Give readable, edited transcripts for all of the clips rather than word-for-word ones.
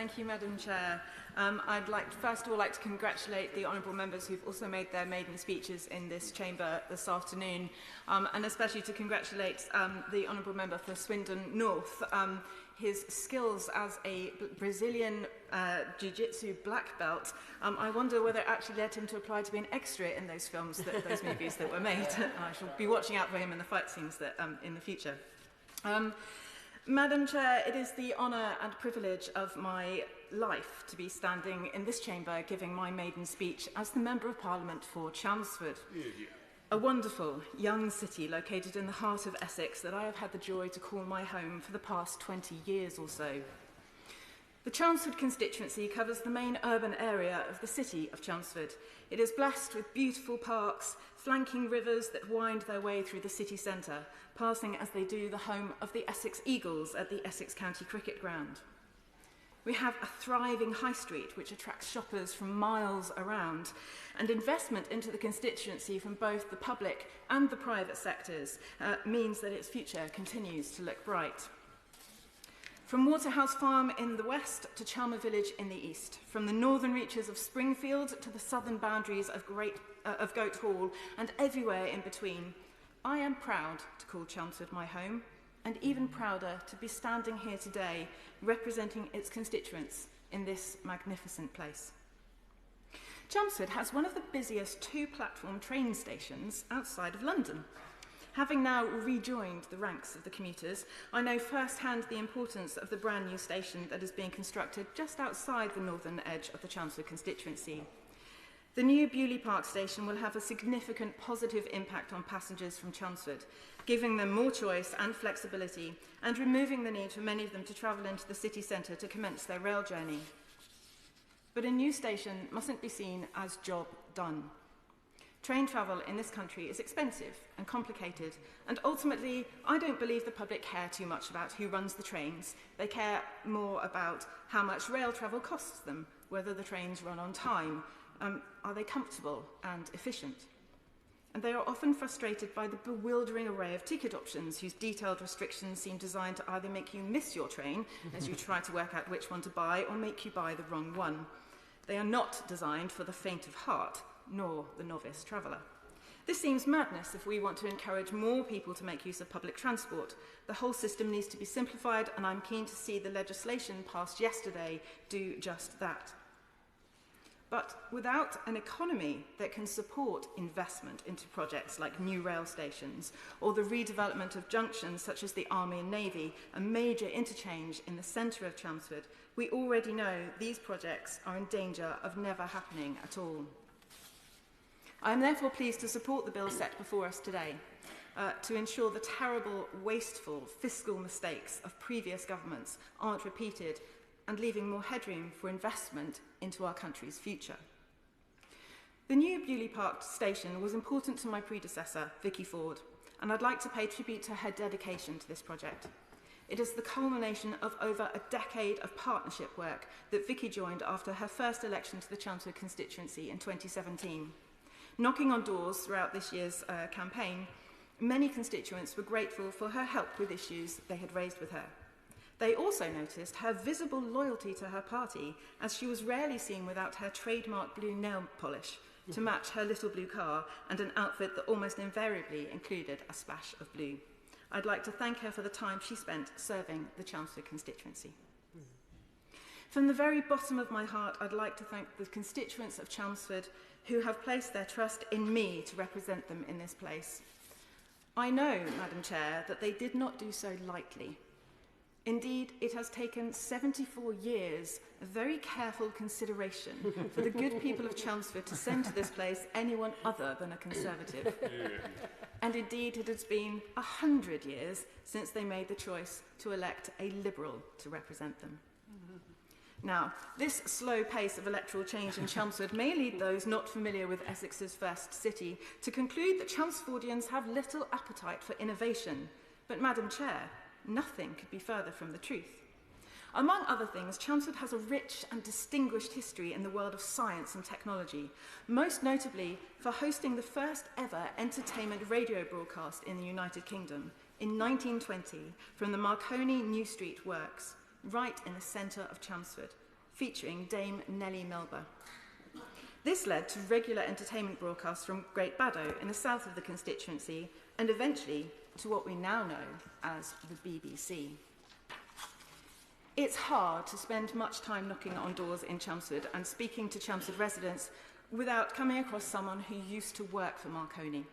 Thank you, Madam Chair. I'd first of all like to congratulate the honourable members who've also made their maiden speeches in this chamber this afternoon, and especially to congratulate the honourable member for Swindon North. His skills as a Brazilian jiu-jitsu black belt, I wonder whether it actually led him to apply to be an extra in those films, those movies that were made. I shall be watching out for him in the fight scenes in the future. Madam Chair, it is the honour and privilege of my life to be standing in this chamber giving my maiden speech as the Member of Parliament for Chelmsford, a wonderful young city located in the heart of Essex that I have had the joy to call my home for the past 20 years or so. The Chelmsford constituency covers the main urban area of the city of Chelmsford. It is blessed with beautiful parks, flanking rivers that wind their way through the city centre, passing as they do the home of the Essex Eagles at the Essex County Cricket Ground. We have a thriving high street which attracts shoppers from miles around, and investment into the constituency from both the public and the private sectors means that its future continues to look bright. From Waterhouse Farm in the west to Chelmer Village in the east, from the northern reaches of Springfield to the southern boundaries of Goat Hall, and everywhere in between, I am proud to call Chelmsford my home, and even prouder to be standing here today representing its constituents in this magnificent place. Chelmsford has one of the busiest two-platform train stations outside of London. Having now rejoined the ranks of the commuters, I know firsthand the importance of the brand new station that is being constructed just outside the northern edge of the Chelmsford constituency. The new Bewley Park station will have a significant positive impact on passengers from Chelmsford, giving them more choice and flexibility and removing the need for many of them to travel into the city centre to commence their rail journey. But a new station mustn't be seen as job done. Train travel in this country is expensive and complicated, and ultimately, I don't believe the public care too much about who runs the trains. They care more about how much rail travel costs them, whether the trains run on time, are they comfortable and efficient? And they are often frustrated by the bewildering array of ticket options whose detailed restrictions seem designed to either make you miss your train as you try to work out which one to buy or make you buy the wrong one. They are not designed for the faint of heart, nor the novice traveller. This seems madness if we want to encourage more people to make use of public transport. The whole system needs to be simplified, and I'm keen to see the legislation passed yesterday do just that. But without an economy that can support investment into projects like new rail stations or the redevelopment of junctions such as the Army and Navy, a major interchange in the centre of Chelmsford, we already know these projects are in danger of never happening at all. I am therefore pleased to support the bill set before us today to ensure the terrible, wasteful fiscal mistakes of previous governments aren't repeated and leaving more headroom for investment into our country's future. The new Bewley Park station was important to my predecessor, Vicky Ford, and I'd like to pay tribute to her dedication to this project. It is the culmination of over a decade of partnership work that Vicky joined after her first election to the Chelmsford constituency in 2017. Knocking on doors throughout this year's campaign, many constituents were grateful for her help with issues they had raised with her. They also noticed her visible loyalty to her party, as she was rarely seen without her trademark blue nail polish to match her little blue car and an outfit that almost invariably included a splash of blue. I'd like to thank her for the time she spent serving the Chelmsford constituency. From the very bottom of my heart, I'd like to thank the constituents of Chelmsford who have placed their trust in me to represent them in this place. I know, Madam Chair, that they did not do so lightly. Indeed, it has taken 74 years of very careful consideration for the good people of Chelmsford to send to this place anyone other than a Conservative. And indeed, it has been 100 years since they made the choice to elect a Liberal to represent them. Now, this slow pace of electoral change in Chelmsford may lead those not familiar with Essex's first city to conclude that Chelmsfordians have little appetite for innovation. But, Madam Chair, nothing could be further from the truth. Among other things, Chelmsford has a rich and distinguished history in the world of science and technology, most notably for hosting the first ever entertainment radio broadcast in the United Kingdom in 1920 from the Marconi New Street Works, right in the centre of Chelmsford, featuring Dame Nellie Melba. This led to regular entertainment broadcasts from Great Baddow in the south of the constituency, and eventually to what we now know as the BBC. It's hard to spend much time knocking on doors in Chelmsford and speaking to Chelmsford residents without coming across someone who used to work for Marconi.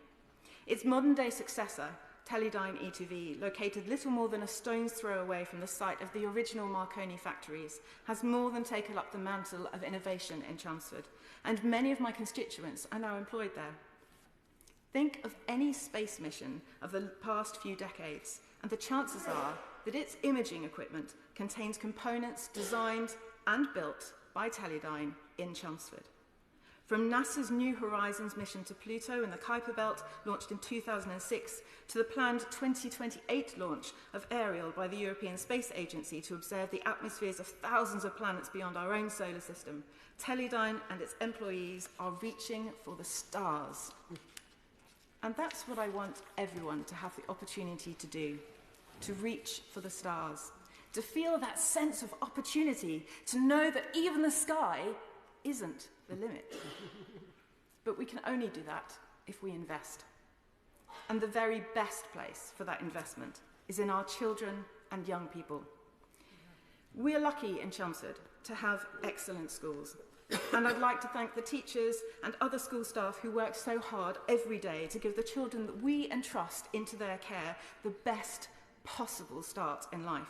Its modern-day successor, Teledyne E2V, located little more than a stone's throw away from the site of the original Marconi factories, has more than taken up the mantle of innovation in Chelmsford, and many of my constituents are now employed there. Think of any space mission of the past few decades, and the chances are that its imaging equipment contains components designed and built by Teledyne in Chelmsford. From NASA's New Horizons mission to Pluto in the Kuiper Belt, launched in 2006, to the planned 2028 launch of Ariel by the European Space Agency to observe the atmospheres of thousands of planets beyond our own solar system, Teledyne and its employees are reaching for the stars. And that's what I want everyone to have the opportunity to do, to reach for the stars, to feel that sense of opportunity, to know that even the sky isn't the limit. But we can only do that if we invest. And the very best place for that investment is in our children and young people. We're lucky in Chelmsford to have excellent schools. And I'd like to thank the teachers and other school staff who work so hard every day to give the children that we entrust into their care the best possible start in life.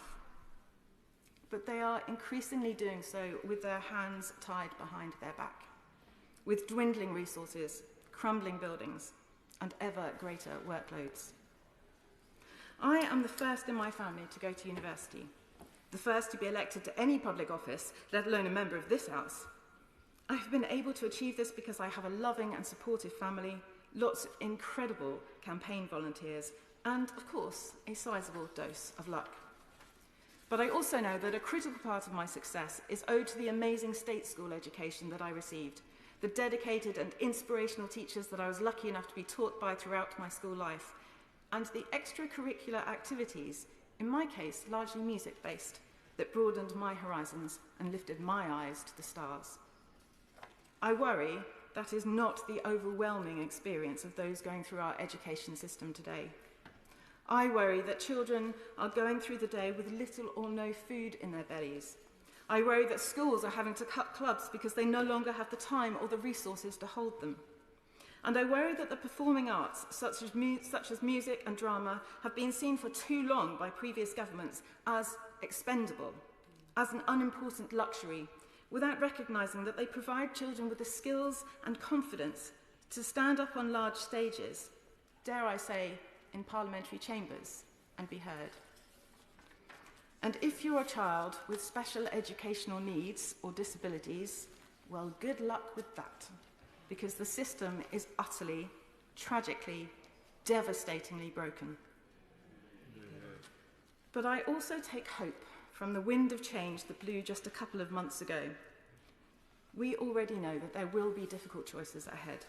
But they are increasingly doing so with their hands tied behind their back, with dwindling resources, crumbling buildings, and ever greater workloads. I am the first in my family to go to university, the first to be elected to any public office, let alone a member of this house. I have been able to achieve this because I have a loving and supportive family, lots of incredible campaign volunteers, and, of course, a sizable dose of luck. But I also know that a critical part of my success is owed to the amazing state school education that I received, the dedicated and inspirational teachers that I was lucky enough to be taught by throughout my school life, and the extracurricular activities, in my case largely music-based, that broadened my horizons and lifted my eyes to the stars. I worry that is not the overwhelming experience of those going through our education system today. I worry that children are going through the day with little or no food in their bellies. I worry that schools are having to cut clubs because they no longer have the time or the resources to hold them. And I worry that the performing arts, such as music and drama, have been seen for too long by previous governments as expendable, as an unimportant luxury, without recognising that they provide children with the skills and confidence to stand up on large stages, dare I say, in parliamentary chambers, and be heard. And if you're a child with special educational needs or disabilities, well, good luck with that, because the system is utterly, tragically, devastatingly broken. But I also take hope from the wind of change that blew just a couple of months ago. We already know that there will be difficult choices ahead.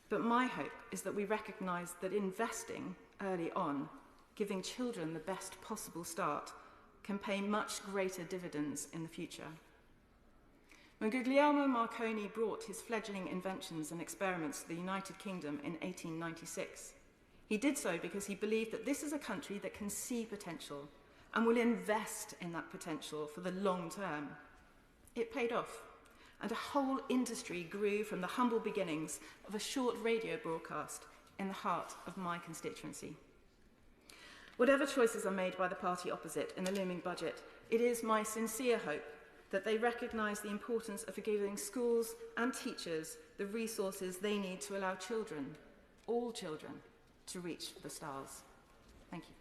But my hope is that we recognise that investing early on, giving children the best possible start, can pay much greater dividends in the future. When Guglielmo Marconi brought his fledgling inventions and experiments to the United Kingdom in 1896, he did so because he believed that this is a country that can see potential and will invest in that potential for the long term. It paid off, and a whole industry grew from the humble beginnings of a short radio broadcast in the heart of my constituency. Whatever choices are made by the party opposite in the looming budget, it is my sincere hope that they recognise the importance of giving schools and teachers the resources they need to allow children, all children, to reach for the stars. Thank you.